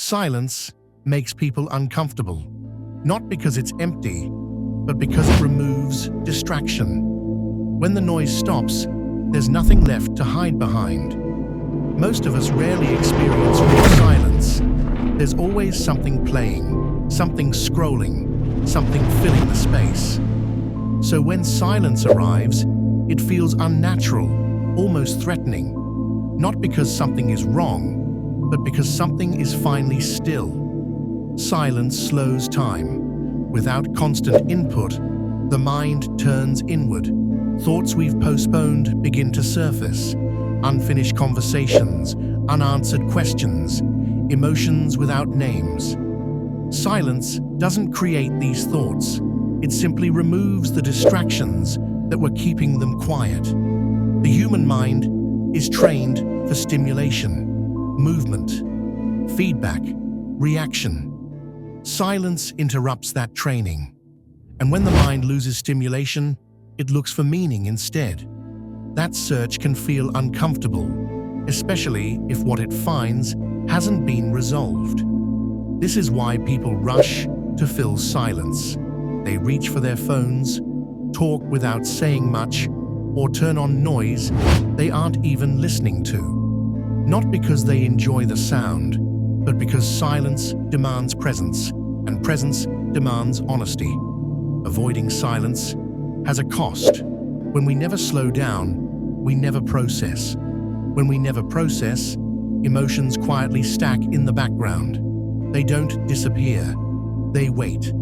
Silence makes people uncomfortable, not because it's empty, but because it removes distraction. When the noise stops, there's nothing left to hide behind. Most of us rarely experience real silence. There's always something playing, something scrolling, something filling the space. So when silence arrives, it feels unnatural, almost threatening. Not because something is wrong, but because something is finally still. Silence slows time. Without constant input, the mind turns inward. Thoughts we've postponed begin to surface. Unfinished conversations, unanswered questions, emotions without names. Silence doesn't create these thoughts. It simply removes the distractions that were keeping them quiet. The human mind is trained for stimulation, movement, feedback, reaction. Silence interrupts that training. And when the mind loses stimulation, it looks for meaning instead. That search can feel uncomfortable, especially if what it finds hasn't been resolved. This is why people rush to fill silence. They reach for their phones, talk without saying much, or turn on noise they aren't even listening to. Not because they enjoy the sound, but because silence demands presence, and presence demands honesty. Avoiding silence has a cost. When we never slow down, we never process. When we never process, emotions quietly stack in the background. They don't disappear, they wait.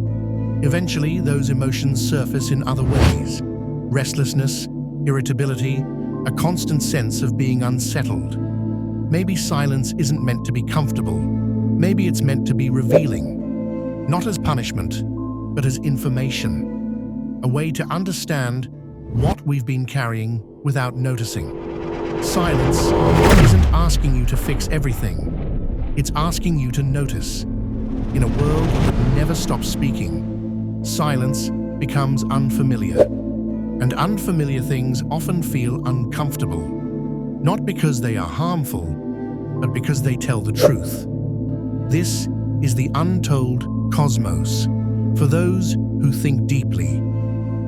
Eventually, those emotions surface in other ways. Restlessness, irritability, a constant sense of being unsettled. Maybe silence isn't meant to be comfortable. Maybe it's meant to be revealing. Not as punishment, but as information. A way to understand what we've been carrying without noticing. Silence isn't asking you to fix everything. It's asking you to notice. In a world that never stops speaking, silence becomes unfamiliar. And unfamiliar things often feel uncomfortable. Not because they are harmful, but because they tell the truth. This is the untold cosmos for those who think deeply.